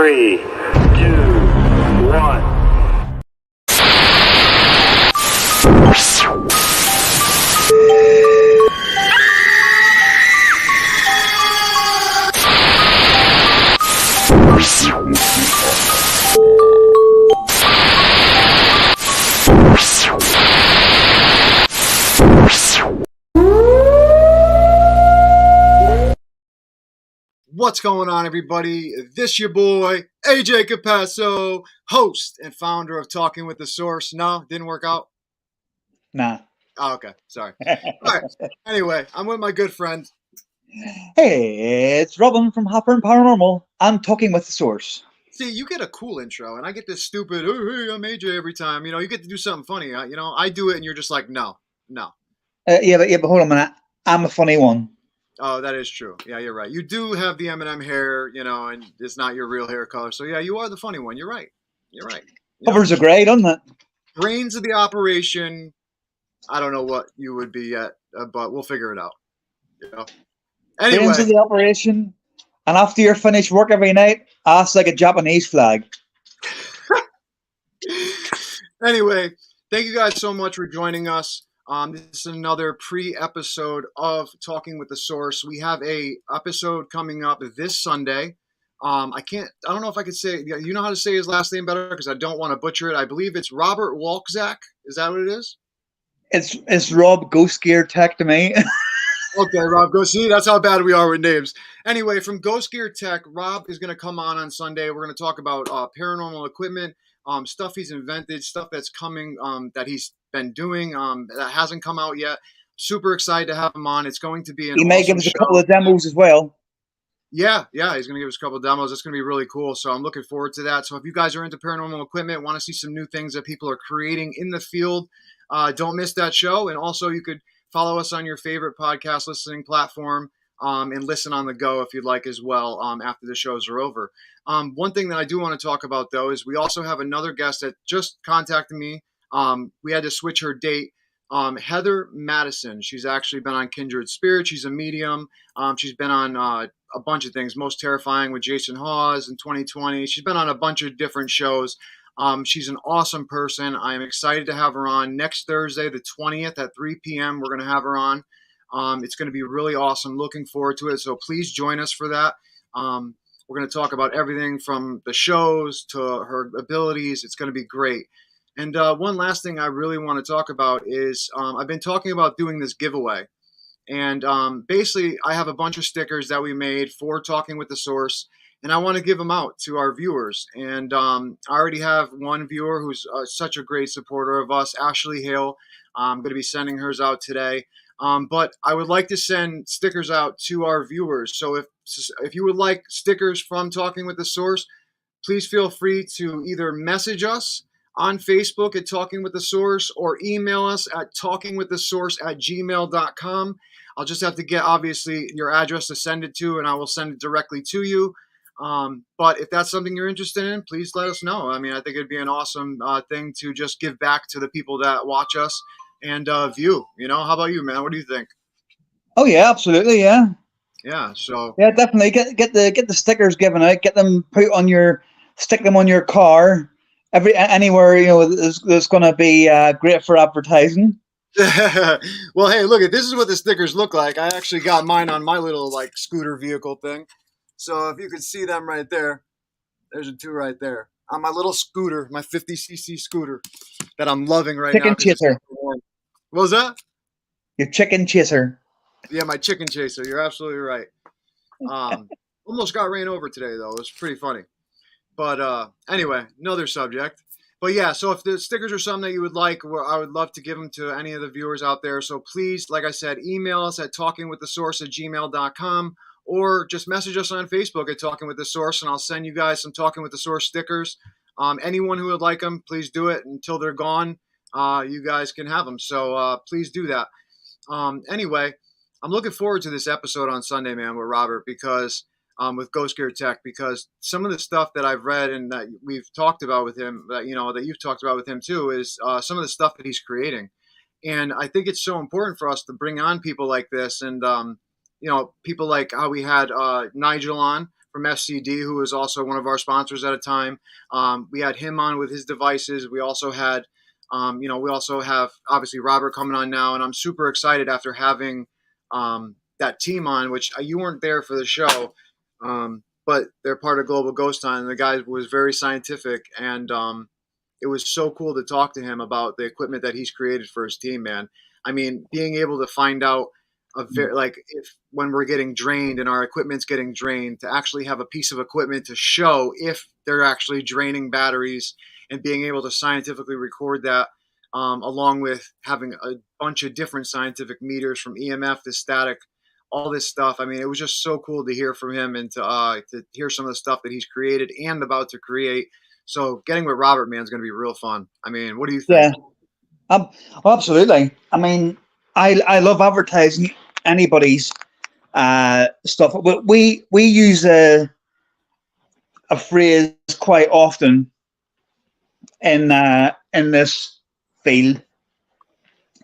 3, 2, 1. What's going on, everybody? This your boy, AJ Capasso, host and founder of Talking with the Source. No, didn't work out? Nah. Oh, okay, sorry. All right. Anyway, I'm with my good friend. Hey, it's Robin from Hopper and Paranormal. I'm Talking with the Source. See, you get a cool intro, and I get this stupid, hey, I'm AJ every time. You know, you get to do something funny. I do it, and you're just like, no. Yeah, but hold on a minute. I'm a funny one. Oh, that is true. Yeah, you're right. You do have the M&M hair, and it's not your real hair color. So, yeah, you are the funny one. You're right. Covers are great, doesn't it? Brains of the operation. I don't know what you would be yet, but we'll figure it out. Anyway. Brains of the operation. And after you're finished work every night, ass like a Japanese flag. Anyway, thank you guys so much for joining us. This is another pre-episode of Talking with the Source. We have a episode coming up this Sunday. I don't know if I could say, you know how to say his last name better because I don't want to butcher it. I believe it's Robert Walczak. Is that what it is? It's Rob Ghost Gear Tech to me. Okay, Rob, go see. That's how bad we are with names. Anyway, from Ghost Gear Tech, Rob is going to come on Sunday. We're going to talk about paranormal equipment, stuff he's invented, stuff that's coming that he's been doing that hasn't come out yet. Super excited to have him on. It's going to be an He may awesome give us a show. couple of demos as well. Yeah, he's going to give us a couple of demos. It's going to be really cool. So I'm looking forward to that. So if you guys are into paranormal equipment, want to see some new things that people are creating in the field, don't miss that show. And also you could follow us on your favorite podcast listening platform and listen on the go if you'd like as well after the shows are over. One thing that I do want to talk about, though, is we also have another guest that just contacted me. We had to switch her date. Heather Madison. She's actually been on Kindred Spirit. She's a medium. She's been on a bunch of things. Most Terrifying with Jason Hawes in 2020. She's been on a bunch of different shows. She's an awesome person. I am excited to have her on next Thursday, the 20th at 3 p.m. We're going to have her on. It's going to be really awesome. Looking forward to it. So please join us for that. We're going to talk about everything from the shows to her abilities. It's going to be great. And one last thing I really want to talk about is I've been talking about doing this giveaway. And basically, I have a bunch of stickers that we made for Talking with the Source, and I want to give them out to our viewers. And I already have one viewer who's such a great supporter of us, Ashley Hale. I'm going to be sending hers out today. But I would like to send stickers out to our viewers. So if you would like stickers from Talking with the Source, please feel free to either message us on Facebook at Talking with the Source or email us at talkingwiththesource@gmail.com. I'll just have to get, obviously, your address to send it to, and I will send it directly to you. But if that's something you're interested in, please let us know. I mean, I think it'd be an awesome thing to just give back to the people that watch us and view. How about you, man? What do you think? Oh yeah, absolutely, yeah. Yeah, so yeah, definitely get the stickers given out. Get them stick them on your car. Anywhere there's going to be great for advertising. Well, hey, look, this is what the stickers look like. I actually got mine on my little scooter vehicle thing. So if you can see them right there, there's the two right there. On my little scooter, my 50cc scooter that I'm loving right now. Chicken chaser. What was that? Your chicken chaser. Yeah, my chicken chaser. You're absolutely right. Almost got ran over today, though. It was pretty funny. But anyway, another subject. But yeah, so if the stickers are something that you would like, I would love to give them to any of the viewers out there. So please, like I said, email us at talkingwiththesource@gmail.com or just message us on Facebook at Talking with the Source, and I'll send you guys some Talking with the Source stickers. Anyone who would like them, please do it. Until they're gone, you guys can have them. So please do that. Anyway, I'm looking forward to this episode on Sunday, man, with Robert, because with Ghost Gear Tech, because some of the stuff that I've read and that we've talked about with him, that you've talked about with him too, is some of the stuff that he's creating. And I think it's so important for us to bring on people like this, and people like how we had Nigel on from FCD, who was also one of our sponsors at a time. We had him on with his devices. We also had, we also have obviously Robert coming on now, and I'm super excited after having that team on, which you weren't there for the show, but they're part of Global Ghost Hunt, and the guy was very scientific, and it was so cool to talk to him about the equipment that he's created for his team, man. I mean, being able to find out like if when we're getting drained and our equipment's getting drained, to actually have a piece of equipment to show if they're actually draining batteries, and being able to scientifically record that, along with having a bunch of different scientific meters from EMF to static, all this stuff. I mean, it was just so cool to hear from him and to hear some of the stuff that he's created and about to create. So getting with Robert, man, is going to be real fun. I mean, what do you think? Yeah, absolutely. I mean, I love advertising anybody's stuff. But we use a phrase quite often in this field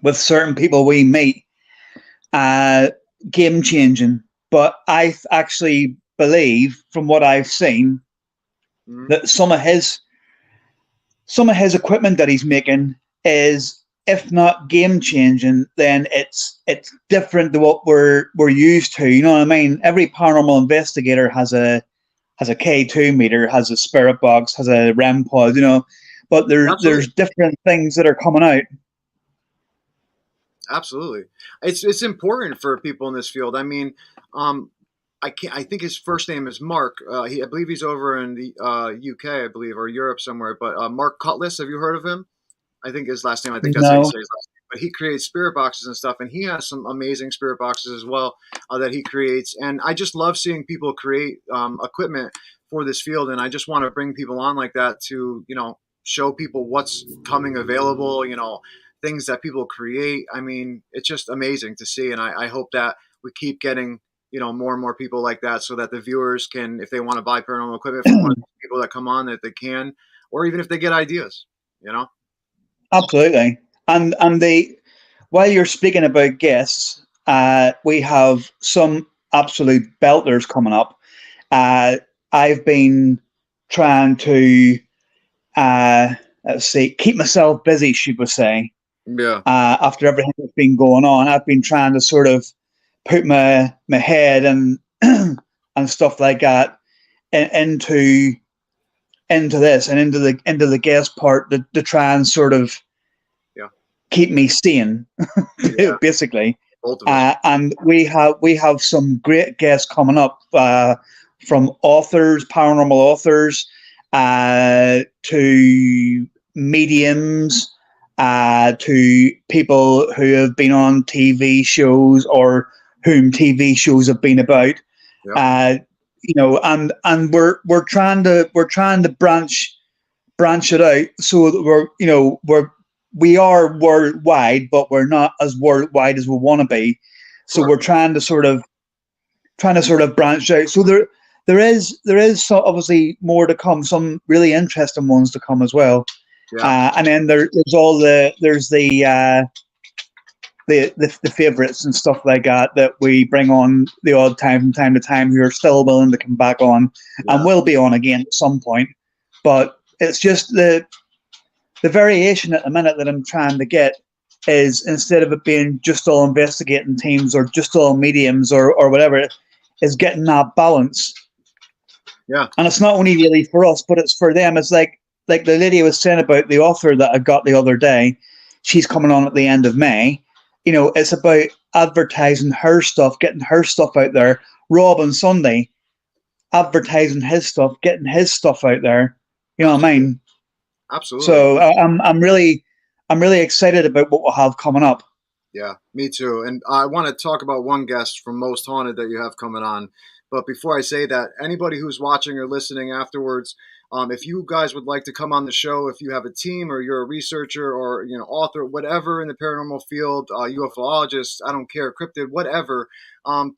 with certain people we meet, game changing. But I actually believe, from what I've seen, that some of his equipment that he's making is, if not game changing, then it's different to what we're used to. You know what I mean? Every paranormal investigator has a K2 meter, has a spirit box, has a REM pod, but there's different things that are coming out. Absolutely. It's important for people in this field. I mean, I think his first name is Mark. I believe he's over in the UK, I believe, or Europe somewhere. But Mark Cutlass, have you heard of him? I think his last name. I think that's how you say his last name. But he creates spirit boxes and stuff, and he has some amazing spirit boxes as well that he creates. And I just love seeing people create equipment for this field, and I just want to bring people on like that to show people what's coming available. Things that people create. I mean, it's just amazing to see, and I hope that we keep getting more and more people like that, so that the viewers can, if they want to buy paranormal equipment from one of the people that come on, that they can, or even if they get ideas. Absolutely. And while you're speaking about guests, we have some absolute belters coming up. I've been trying to keep myself busy, should we say. Yeah. After everything that's been going on, I've been trying to sort of put my head and and stuff like that into this and into the guest part to try and sort of keep me sane, basically. And we have some great guests coming up, from authors, paranormal authors, to mediums, to people who have been on TV shows or whom TV shows have been about. And we're trying to branch it out so that we are worldwide, but we're not as worldwide as we want to be. So we're trying to sort of branch out. So there is obviously more to come, some really interesting ones to come as well. And then there's the favorites and stuff like that we bring on the odd time from time to time, who are still willing to come back on and will be on again at some point. But it's just the variation at the minute that I'm trying to get is, instead of it being just all investigating teams or just all mediums or whatever, is getting that balance. Yeah. And it's not only really for us, but it's for them. It's like the lady was saying about the author that I got the other day. She's coming on at the end of May. It's about advertising her stuff, getting her stuff out there. Rob on Sunday, advertising his stuff, getting his stuff out there. You know what I mean? Absolutely. So I'm really excited about what we'll have coming up. Yeah, me too. And I want to talk about one guest from Most Haunted that you have coming on. But before I say that, anybody who's watching or listening afterwards, if you guys would like to come on the show, if you have a team or you're a researcher or author, whatever in the paranormal field, ufologist, I don't care, cryptid, whatever,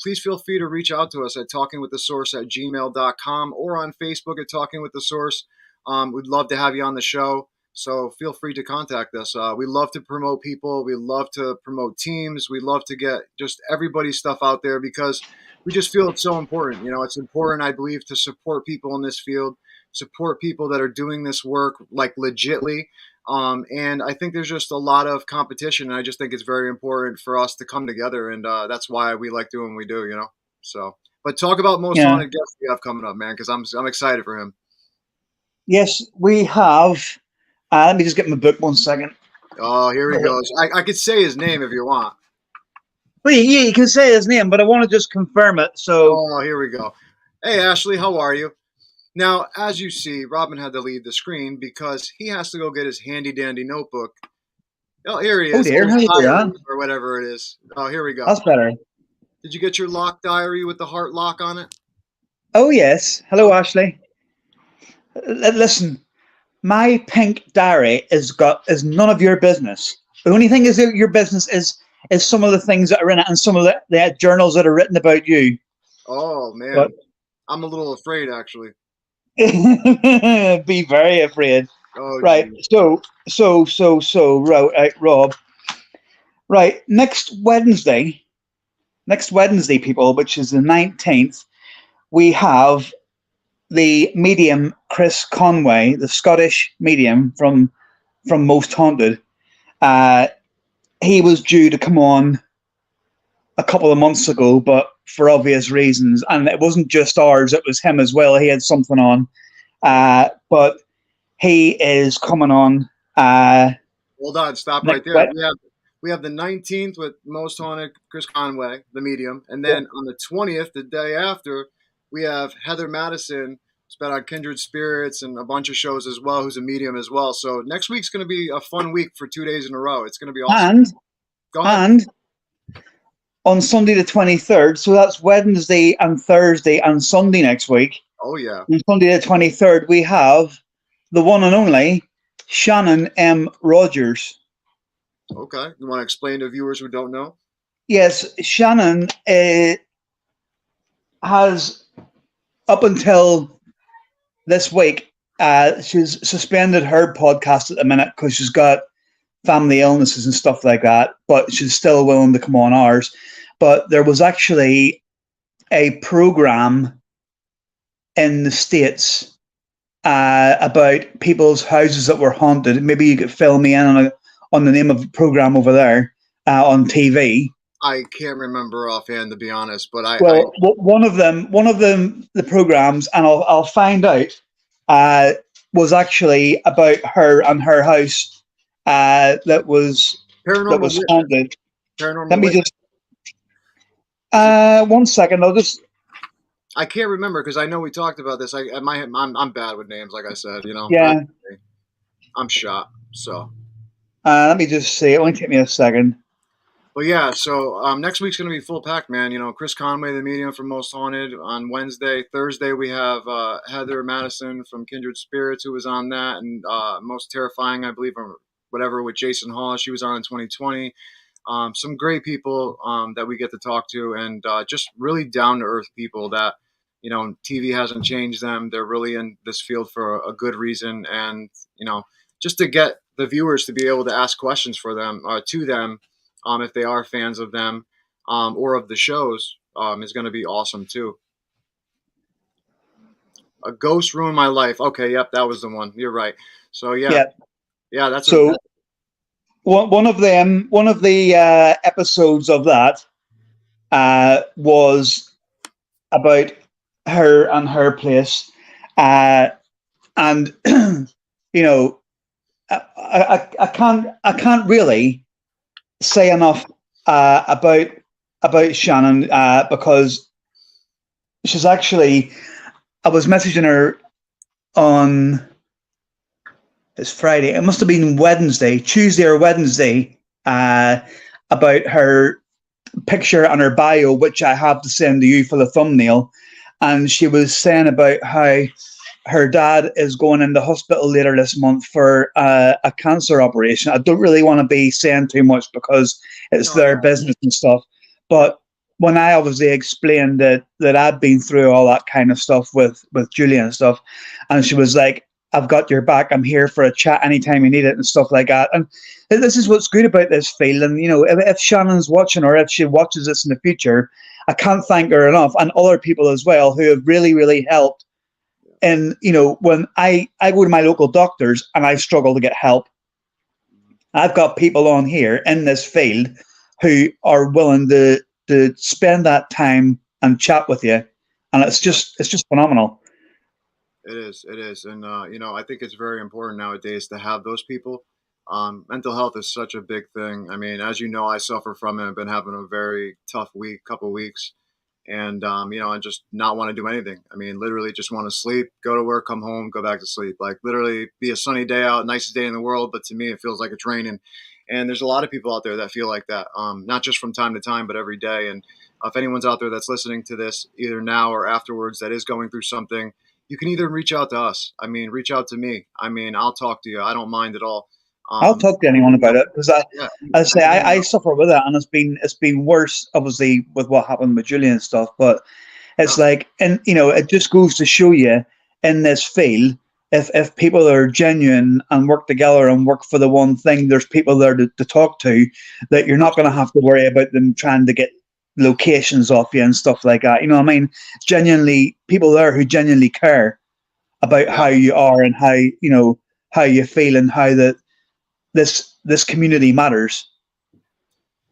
please feel free to reach out to us at talkingwiththesource@gmail.com or on Facebook at Talking with the Source. We'd love to have you on the show. So feel free to contact us. We love to promote people. We love to promote teams. We love to get just everybody's stuff out there because we just feel it's so important. You know, it's important, I believe, to support people in this field, support people that are doing this work like legitly. And I think there's just a lot of competition, and I just think it's very important for us to come together, and that's why we like doing what we do, you know. So, but talk about most Yeah. haunted guests we have coming up, man, because I'm excited for him. Yes, we have. Let me just get my book 1 second. Oh, here he goes. I could say his name if you want. Well, yeah, you can say his name, but I want to just confirm it. So, Oh, here we go. Hey, Ashley, how are you? Now, as you see, Robin had to leave the screen because he has to go get his handy dandy notebook. Oh, here he oh is. dear, His how you diary, doing? or whatever it is. Oh, here we go. That's better. Did you get your lock diary with the heart lock on it? Oh yes, hello Ashley. Listen, my pink diary is none of your business. The only thing is your business is some of the things that are in it and some of the journals that are written about you. Oh man, But I'm a little afraid actually. be very afraid. Oh, Right. geez. Rob. Right. Next Wednesday, people, which is the 19th, we have the medium Chris Conway, the Scottish medium from Most Haunted. He was due to come on a couple of months ago, but for obvious reasons, and it wasn't just ours; it was him as well. He had something on, but he is coming on. Hold on, stop right there. We have the 19th with Most Haunted Chris Conway, the medium, and then on the 20th, the day after, we have Heather Madison, who's been on Kindred Spirits and a bunch of shows as well, who's a medium as well. So next week's going to be a fun week for 2 days in a row. It's going to be awesome. Go ahead. And on Sunday the 23rd, so that's Wednesday and Thursday and Sunday next week. Oh yeah. On Sunday the 23rd, we have the one and only Shannon M. Rogers. Okay. You want to explain to viewers who don't know? Yes, Shannon has, up until this week, she's suspended her podcast at the minute because she's got family illnesses and stuff like that, but she's still willing to come on ours. But there was actually a program in the States about people's houses that were haunted. Maybe you could fill me in on the name of the program over there on TV. I can't remember offhand, to be honest, but one of them, the programs, and I'll find out, was actually about her and her house that was haunted. Let me just 1 second. I can't remember because I know we talked about this. I'm bad with names, like I said. You know. Yeah. I'm shot. So. Let me just see. It only take me a second. But yeah, so next week's going to be full packed, man. You know, Chris Conway, the medium from Most Haunted, on Wednesday. Thursday, we have Heather Madison from Kindred Spirits, who was on that, and Most Terrifying, I believe, or whatever, with Jason Hall. She was on in 2020. Some great people that we get to talk to, and just really down-to-earth people that, you know, TV hasn't changed them. They're really in this field for a good reason, and, you know, just to get the viewers to be able to ask questions for them, to them, if they are fans of them or of the shows, is going to be awesome too. A Ghost Ruined My Life. Okay, yep, that was the one. You're right. So yeah, that's so. One of the episodes of that was about her and her place, and you know, I can't really say enough about Shannon because she's actually. I was messaging her on. It's Friday. It must have been Tuesday or Wednesday, about her picture and her bio, which I have to send to you for the thumbnail. And she was saying about how her dad is going into hospital later this month for a cancer operation. I don't really want to be saying too much because it's their business and stuff. But when I obviously explained that I'd been through all that kind of stuff with Julia and stuff, and she was like, I've got your back. I'm here for a chat anytime you need it and stuff like that. And this is what's good about this field. And, you know, if Shannon's watching or if she watches this in the future, I can't thank her enough, and other people as well who have really, really helped. And, you know, when I go to my local doctors and I struggle to get help, I've got people on here in this field who are willing to spend that time and chat with you. And it's just phenomenal. It is, and you know, I think it's very important nowadays to have those people. Mental health is such a big thing. I mean, as you know, I suffer from it. I've been having a very tough couple weeks, and you know, I just not want to do anything. I mean, literally, just want to sleep, go to work, come home, go back to sleep. Like literally, be a sunny day out, nicest day in the world, but to me, it feels like it's raining. And there's a lot of people out there that feel like that, not just from time to time, but every day. And if anyone's out there that's listening to this, either now or afterwards, that is going through something, you can either reach out to us. I mean, reach out to me. I mean, I'll talk to you. I don't mind at all. I'll talk to anyone about it because Yeah, as I say, I suffer with it, and it's been worse, obviously, with what happened with Julian and stuff. But it's yeah, like, and you know, it just goes to show you in this field, if people are genuine and work together and work for the one thing, there's people there to talk to, that you're not going to have to worry about them trying to get locations off you and stuff like that. You know what I mean? Genuinely, people there who genuinely care about yeah. how you are and how, you know, how you feel and how this community matters.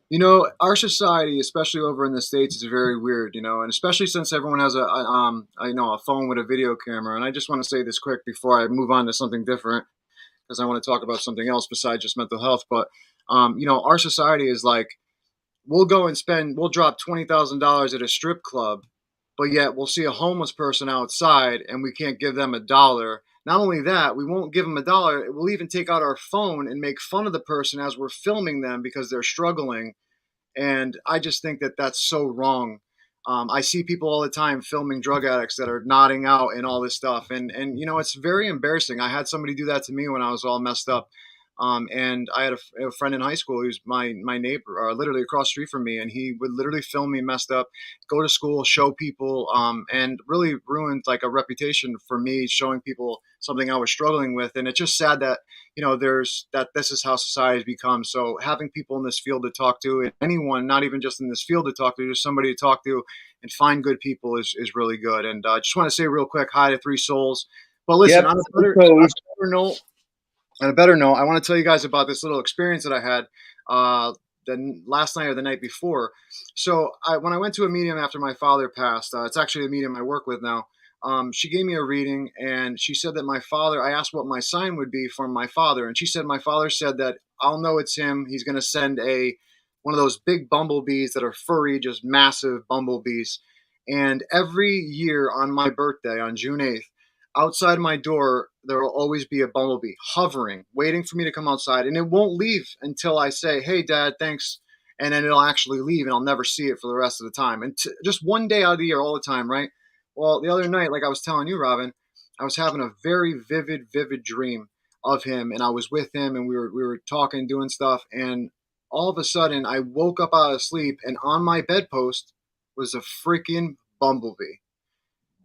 You know, our society, especially over in the States, is very weird. You know, and especially since everyone has you know, a phone with a video camera. And I just want to say this quick before I move on to something different, because I want to talk about something else besides just mental health. But you know, our society is like, we'll drop $20,000 at a strip club, but yet we'll see a homeless person outside and we can't give them $1. Not only that, we won't give them $1. We'll even take out our phone and make fun of the person as we're filming them because they're struggling. And I just think that that's so wrong. I see people all the time filming drug addicts that are nodding out and all this stuff. And you know, it's very embarrassing. I had somebody do that to me when I was all messed up. And I had a friend in high school who's my neighbor, literally across the street from me, and he would literally film me messed up, go to school, show people, and really ruined like a reputation for me, showing people something I was struggling with. And it's just sad that, you know, this is how society has become. So having people in this field to talk to, and anyone, not even just in this field to talk to, just somebody to talk to and find good people is really good. And I just want to say real quick, hi to Three Souls. But listen, Yep. on a better note, I want to tell you guys about this little experience that I had the last night or the night before. So when I went to a medium after my father passed, it's actually a medium I work with now. She gave me a reading, and she said that my father, I asked what my sign would be from my father, and she said my father said that I'll know it's him. He's going to send one of those big bumblebees that are furry, just massive bumblebees. And every year on my birthday, on June 8th, outside my door, there will always be a bumblebee hovering, waiting for me to come outside. And it won't leave until I say, hey, Dad, thanks. And then it'll actually leave, and I'll never see it for the rest of the time. And just one day out of the year, all the time, right? Well, the other night, like I was telling you, Robin, I was having a very vivid dream of him. And I was with him, and we were talking, doing stuff. And all of a sudden, I woke up out of sleep, and on my bedpost was a freaking bumblebee.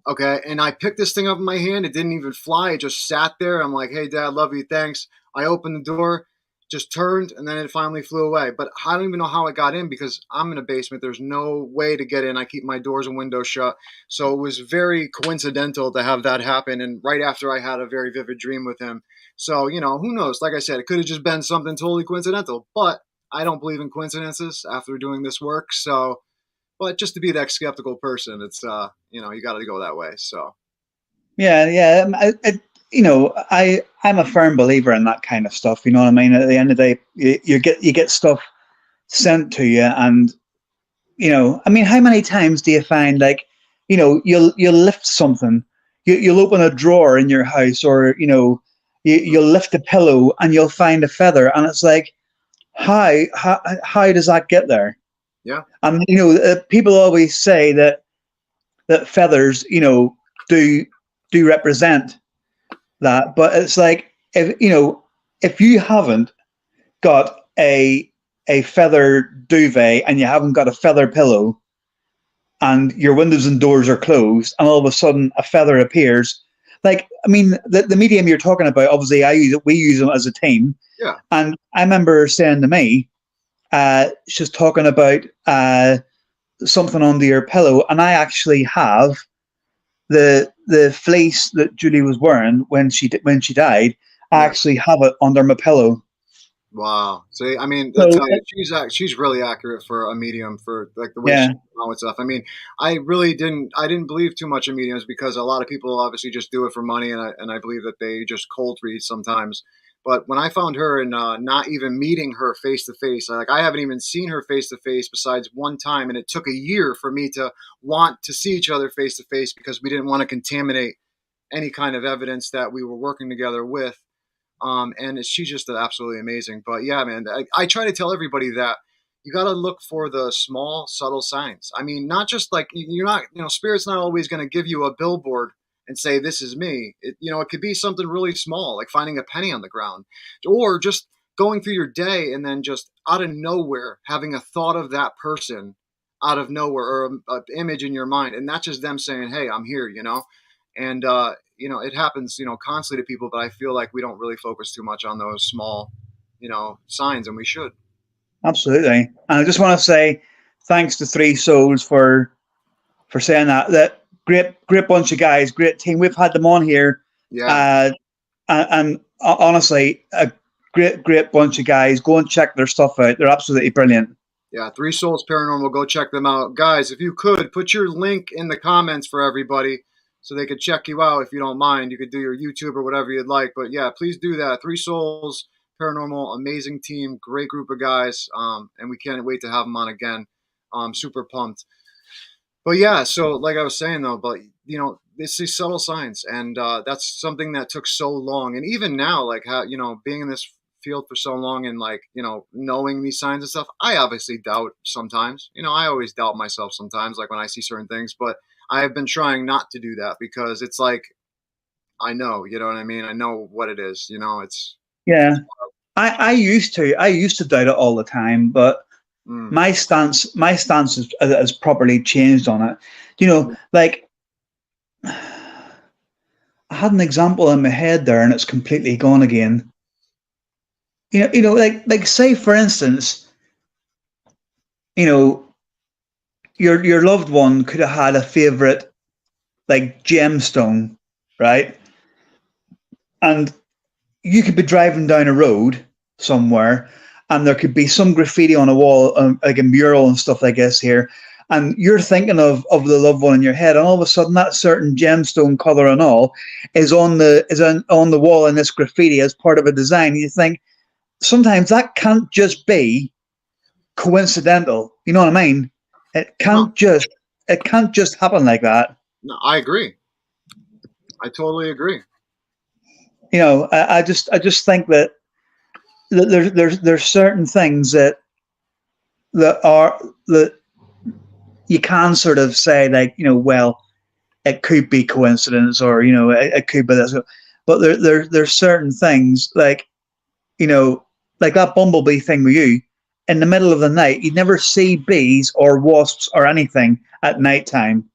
Okay, and I picked this thing up in my hand. It didn't even fly. It just sat there. I'm like, hey, Dad, love you, thanks. I opened the door, just turned, and then it finally flew away. But I don't even know how it got in because I'm in a basement. There's no way to get in. I keep my doors and windows shut. So it was very coincidental to have that happen. And right after I had a very vivid dream with him. So, you know, who knows? Like I said, it could have just been something totally coincidental. But I don't believe in coincidences after doing this work. So, but just to be that skeptical person, it's you know, you got to go that way. So Yeah. You know, I'm a firm believer in that kind of stuff. You know what I mean? At the end of the day, you get stuff sent to you, and you know, I mean, how many times do you find, like, you know, you'll lift something, you'll open a drawer in your house, or you know, you'll lift a pillow and you'll find a feather, and it's like, how does that get there? yeah, And you know, people always say that feathers, you know, do represent that, but it's like, if you know, if you haven't got a feather duvet and you haven't got a feather pillow, and your windows and doors are closed, and all of a sudden a feather appears, like, I mean, the medium you're talking about, obviously, we use them as a team. Yeah. And I remember saying to me, she's talking about something under your pillow, and I actually have the fleece that Julie was wearing when she died. I actually have it under my pillow. Wow. See, I mean, I So tell you, she's really accurate for a medium, for like the way yeah, she and stuff. I mean, I didn't believe too much in mediums because a lot of people obviously just do it for money, and I believe that they just cold read sometimes. But when I found her and not even meeting her face to face, like I haven't even seen her face to face besides one time, and it took a year for me to want to see each other face to face because we didn't want to contaminate any kind of evidence that we were working together with. And she's just absolutely amazing. But yeah, man, I try to tell everybody that you got to look for the small, subtle signs. I mean, not just like you're not, spirit's not always going to give you a billboard and say, this is me. It could be something really small, like finding a penny on the ground, or just going through your day and then just out of nowhere having a thought of that person out of nowhere, or an image in your mind. And that's just them saying, hey, I'm here, and, it happens, constantly to people, but I feel like we don't really focus too much on those small, signs, and we should. absolutely. And I just want to say thanks to Three Souls for saying that. That great bunch of guys, great team. We've had them on here, Yeah. and honestly, a great bunch of guys. Go and check their stuff out. They're absolutely brilliant. Yeah. Three Souls Paranormal. Go check them out. Guys, if you could, put your link in the comments for everybody so they could check you out if you don't mind. You could do your YouTube or whatever you'd like. But yeah, please do that. Three Souls Paranormal, amazing team, great group of guys. And we can't wait to have them on again. Super pumped. But yeah, so like I was saying though, but it's these subtle signs, and that's something that took so long. And even now, like how being in this field for so long, and like knowing these signs and stuff, I obviously doubt sometimes. I always doubt myself sometimes, like when I see certain things. But I have been trying not to do that because it's like I know, you know what I mean. I know what it is. It's Yeah, I used to doubt it all the time, but mm, my stance has properly changed on it. Like I had an example in my head there, and it's completely gone again. Like say for instance, your loved one could have had a favorite like gemstone, right? And you could be driving down a road somewhere, and there could be some graffiti on a wall, like a mural and stuff like this here, and you're thinking of the loved one in your head, and all of a sudden that certain gemstone color and all is on the wall in this graffiti as part of a design. You think sometimes that can't just be coincidental. You know what I mean? It can't just happen like that. no, I agree. I totally agree. I just think that there's certain things that you can sort of say, like, well, it could be coincidence, or it could be this, but there's certain things like like that bumblebee thing with you. In the middle of the night, you never see bees or wasps or anything at nighttime.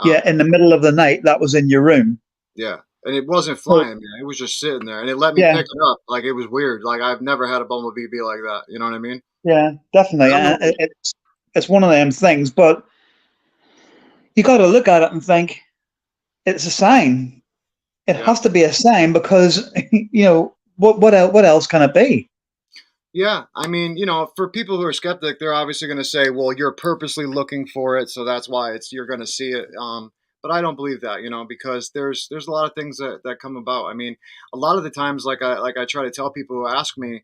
Yeah, in the middle of the night, that was in your room. Yeah. And it wasn't So, flying, man. It was just sitting there, and it let me yeah, pick it up. Like it was weird. Like I've never had a bumblebee be like that. You know what I mean? yeah, I definitely. don't know. And it's one of them things, but you got to look at it and think it's a sign. It Yeah. has to be a sign because what else can it be? Yeah. I mean, for people who are skeptic, they're obviously going to say, "Well, you're purposely looking for it, so that's why you're going to see it." But I don't believe that, because there's a lot of things that come about. I mean, a lot of the times, like I try to tell people who ask me,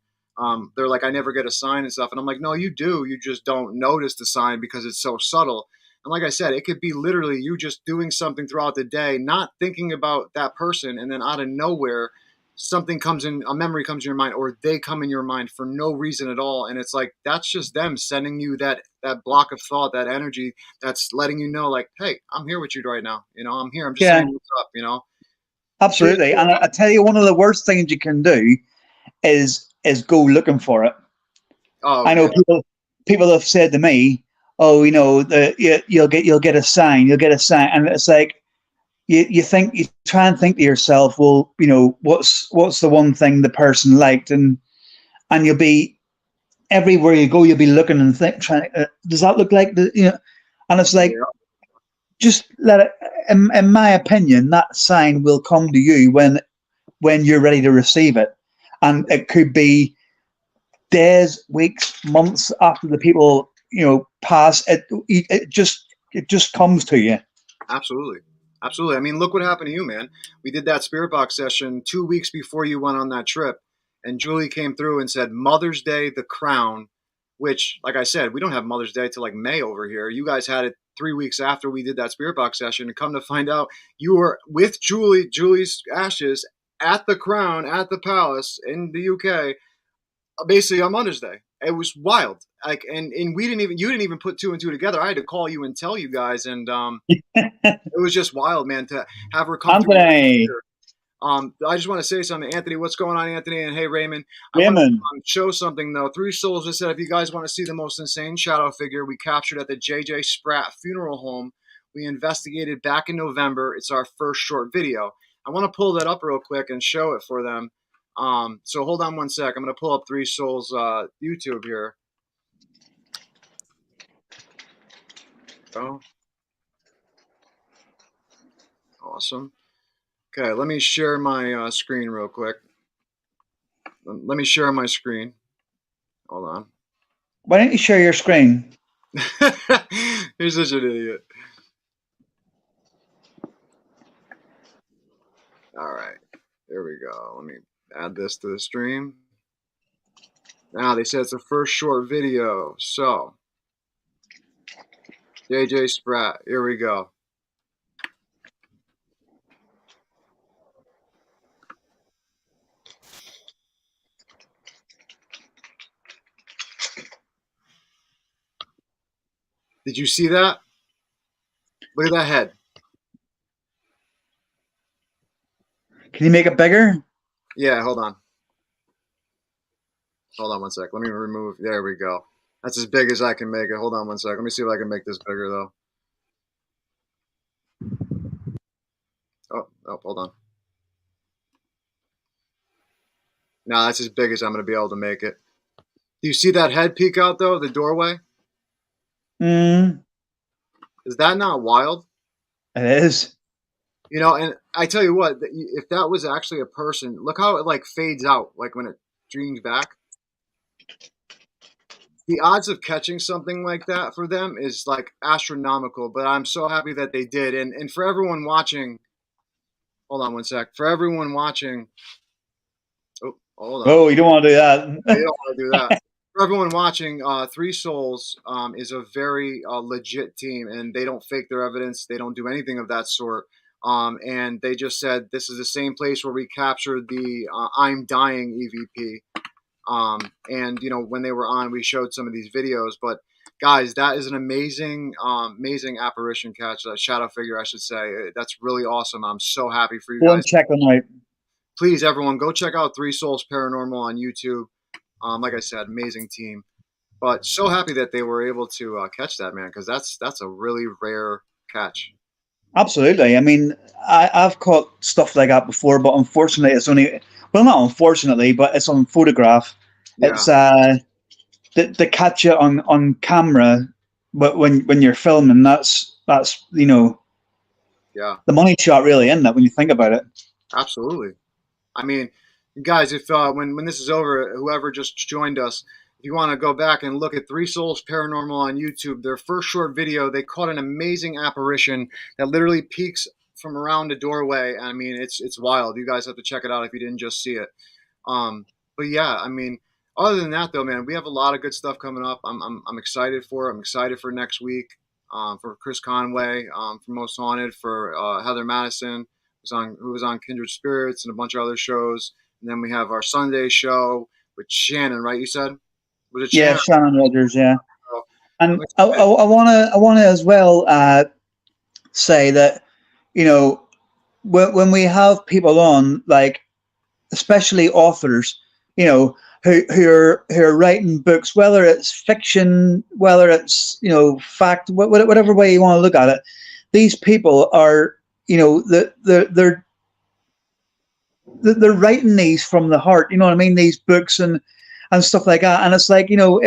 they're like, "I never get a sign and stuff," and I'm like, "No, you do. You just don't notice the sign because it's so subtle." And like I said, it could be literally you just doing something throughout the day, not thinking about that person, and then out of nowhere, something comes in, a memory comes in your mind, or they come in your mind for no reason at all. And it's like that's just them sending you that block of thought, that energy that's letting you know, like, hey, I'm here with you right now. I'm here. I'm just Yeah, saying what's up. So yeah, absolutely. And I tell you, one of the worst things you can do is go looking for it. oh I know yeah, people have said to me, "Oh, you'll get a sign, and it's like, you try and think to yourself, well, what's the one thing the person liked, and you'll be everywhere you go, you'll be looking and trying. Does that look like the. And it's like, Yeah, just let it. In my opinion, that sign will come to you when you're ready to receive it, and it could be days, weeks, months after the people pass. It just comes to you. absolutely. Absolutely. I mean, look what happened to you, man. We did that spirit box session 2 weeks before you went on that trip, and Julie came through and said, Mother's Day, the crown, which, like I said, we don't have Mother's Day till like May over here. You guys had it 3 weeks after we did that spirit box session, and come to find out you were with Julie's ashes at the crown at the palace in the UK, basically on Mother's Day. It was wild. Like, and you didn't even put two and two together. I had to call you and tell you guys, and it was just wild, man, to have her come through. Anthony, I just want to say something, Anthony. What's going on, Anthony? And hey, Raymond. I want Raymond, to show something though. Three Souls just said, if you guys want to see the most insane shadow figure we captured at the J.J. Spratt funeral home, we investigated back in November. It's our first short video. I want to pull that up real quick and show it for them. So hold on one sec. I'm going to pull up Three Souls YouTube here. Oh, awesome. Okay, let me share my screen real quick. Let me share my screen. Hold on. why don't you share your screen? You're such an idiot. All right, there we go. Let me add this to the stream. Now, they said it's the first short video. So, J.J. Spratt, here we go. Did you see that? Look at that head. Can you make it bigger? Yeah, hold on. Hold on one sec. Let me remove. There we go. That's as big as I can make it. Hold on one sec. Let me see if I can make this bigger, though. Oh, hold on. No, that's as big as I'm going to be able to make it. Do you see that head peek out, though? The doorway? It Is that not wild? is. And I tell you what, if that was actually a person, look how it like fades out, like when it dreams back. The odds of catching something like that for them is like astronomical, but I'm so happy that they did. And for everyone watching, hold on one sec. For everyone watching, oh, hold on. Oh, you don't want to do that. You don't want to do that. For everyone watching, Three Souls is a very legit team, and they don't fake their evidence. They don't do anything of that sort. And they just said this is the same place where we captured the I'm Dying EVP. And when they were on, we showed some of these videos. But guys, that is an amazing apparition catch, shadow figure, I should say. That's really awesome. I'm so happy for you Go guys. and check them out. Please, everyone, go check out Three Souls Paranormal on YouTube. Like I said, amazing team. But so happy that they were able to catch that, man, because that's a really rare catch. Absolutely. I mean, I've caught stuff like that before, but unfortunately, it's only, well, not unfortunately, but it's on photograph. Yeah. It's they catch it on camera, but when you're filming, that's Yeah, the money shot really, isn't it, when you think about it? absolutely. I mean, guys, if when this is over, whoever just joined us, if you want to go back and look at Three Souls Paranormal on YouTube, their first short video, they caught an amazing apparition that literally peeks from around a doorway. I mean, it's wild. You guys have to check it out if you didn't just see it. But yeah, I mean, other than that, though, man, we have a lot of good stuff coming up. I'm excited for it. I'm excited for next week. For Chris Conway, for Most Haunted, for Heather Madison, who was on Kindred Spirits and a bunch of other shows. And then we have our Sunday show with Shannon, right? You said? Was it Shannon? Yeah, Shannon Rogers, yeah. Oh, And I wanna as well say that when we have people on, like especially authors, who are writing books, whether it's fiction, whether it's fact, whatever way you want to look at it, these people are you know, they're writing these from the heart. You know what I mean? These books and stuff like that. And it's like, you know,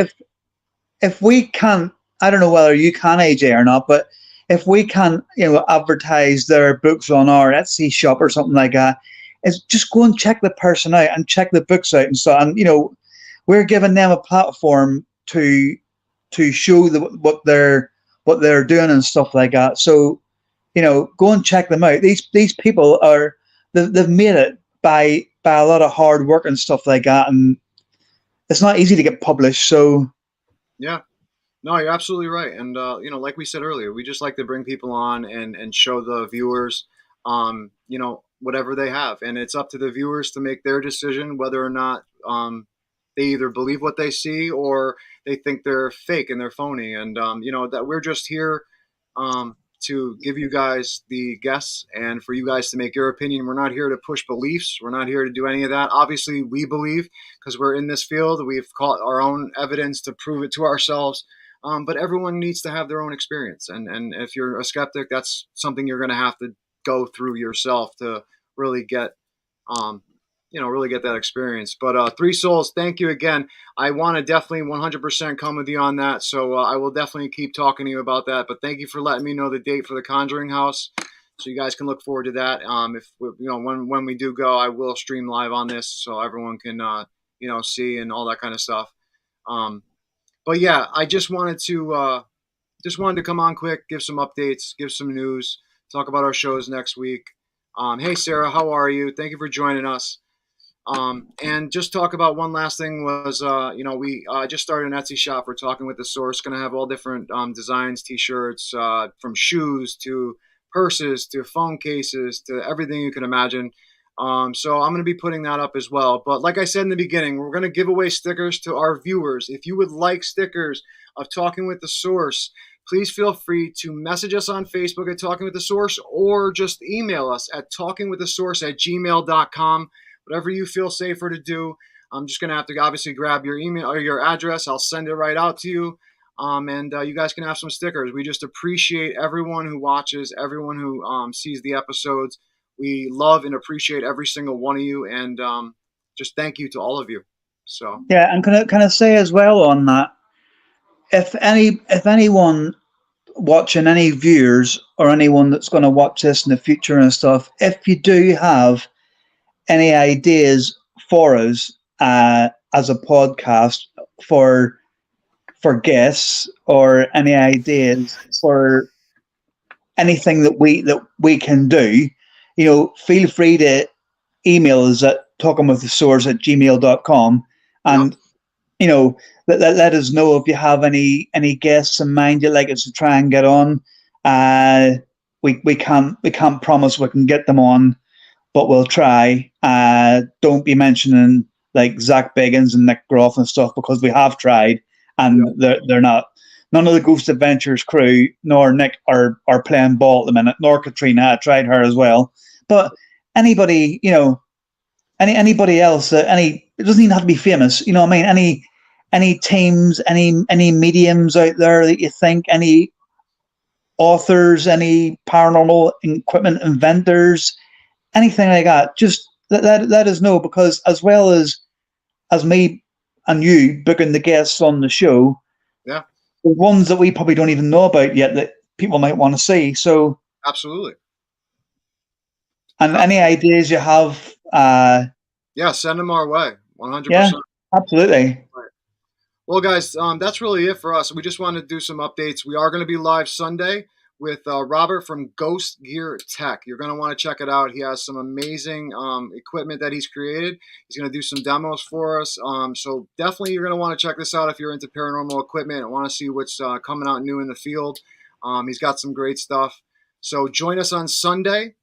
if we can't, I don't know whether you can, AJ, or not, but if we can, you know, advertise their books on our Etsy shop or something like that, it's just go and check the person out and check the books out and so. And you know, we're giving them a platform to show what they're doing and stuff like that. So, you know, go and check them out. These people are they've made it by a lot of hard work and stuff like that, and it's not easy to get published. So Yeah. No, you're absolutely right. And you know, like we said earlier, we just like to bring people on and show the viewers, you know, whatever they have, and it's up to the viewers to make their decision whether or not they either believe what they see or they think they're fake and they're phony. And you know, that we're just here to give you guys the guests and for you guys to make your opinion. We're not here to push beliefs. We're not here to do any of that. Obviously, we believe because we're in this field. We've caught our own evidence to prove it to ourselves. But everyone needs to have their own experience. And if you're a skeptic, that's something you're going to have to go through yourself to really get, you know, really get that experience. But Three Souls, thank you again. I want to definitely 100% come with you on that. So I will definitely keep talking to you about that. But thank you for letting me know the date for the Conjuring House. So you guys can look forward to that. If you know, when we do go, I will stream live on this so everyone can, you know, see and all that kind of stuff. But yeah, I just wanted to come on quick, give some updates, give some news, talk about our shows next week. Hey Sarah, how are you? Thank you for joining us. And just talk about one last thing was, you know, we just started an Etsy shop. We're talking with the source, going to have all different designs, T-shirts, from shoes to purses to phone cases to everything you can imagine. So I'm going to be putting that up as well. But like I said in the beginning, we're going to give away stickers to our viewers. If you would like stickers of Talking with the Source, please feel free to message us on Facebook at Talking with the Source or just email us at talkingwiththesource@gmail.com. Whatever you feel safer to do. I'm just going to have to obviously grab your email or your address. I'll send it right out to you. And you guys can have some stickers. We just appreciate everyone who watches, everyone who sees the episodes. We love and appreciate every single one of you, and just thank you to all of you. So yeah, and can I say as well on that, if anyone watching, any viewers or anyone that's going to watch this in the future and stuff, if you do have any ideas for us as a podcast for guests or any ideas for anything that we can do, you know, feel free to email us at talkingwiththesource@gmail.com and, you know, let us know if you have any guests in mind you'd like us to try and get on. We can't promise we can get them on, but we'll try. Don't be mentioning like Zach Biggins and Nick Groff and stuff because we have tried and they're not. None of the Ghost Adventures crew nor Nick are playing ball at the minute, nor Katrina. I tried her as well. But anybody, you know, anybody else, it doesn't even have to be famous. You know what I mean? Any teams, any mediums out there that you think, any authors, any paranormal equipment inventors, anything like that, just let us know, because as well as me and you booking the guests on the show, yeah, the ones that we probably don't even know about yet that people might want to see. So absolutely. And any ideas you have, yeah, send them our way. 100%. Yeah, absolutely. Right. Well, guys, that's really it for us. We just wanted to do some updates. We are going to be live Sunday with Robert from Ghost Gear Tech. You're going to want to check it out. He has some amazing equipment that he's created. He's going to do some demos for us. So definitely you're going to want to check this out if you're into paranormal equipment and want to see what's coming out new in the field. He's got some great stuff. So join us on Sunday,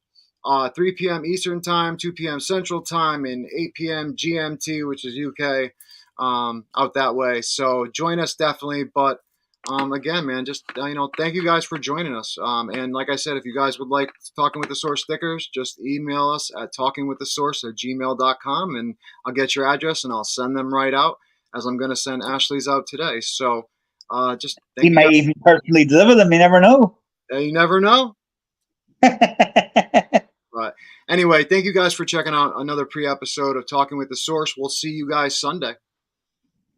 3 p.m. Eastern Time, 2 p.m. Central Time, and 8 p.m. GMT, which is UK, out that way. So join us definitely. But again, man, just thank you guys for joining us. And like I said, if you guys would like Talking with the Source stickers, just email us at talkingwiththesource@gmail.com, and I'll get your address and I'll send them right out, as I'm going to send Ashley's out today. So just thank you. He might even personally deliver them. You never know. You never know. But anyway, thank you guys for checking out another pre-episode of Talking with the Source. We'll see you guys Sunday.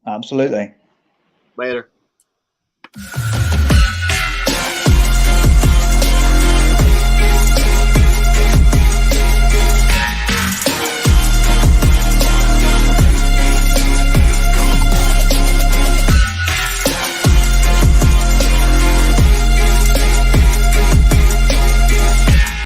Absolutely. Later.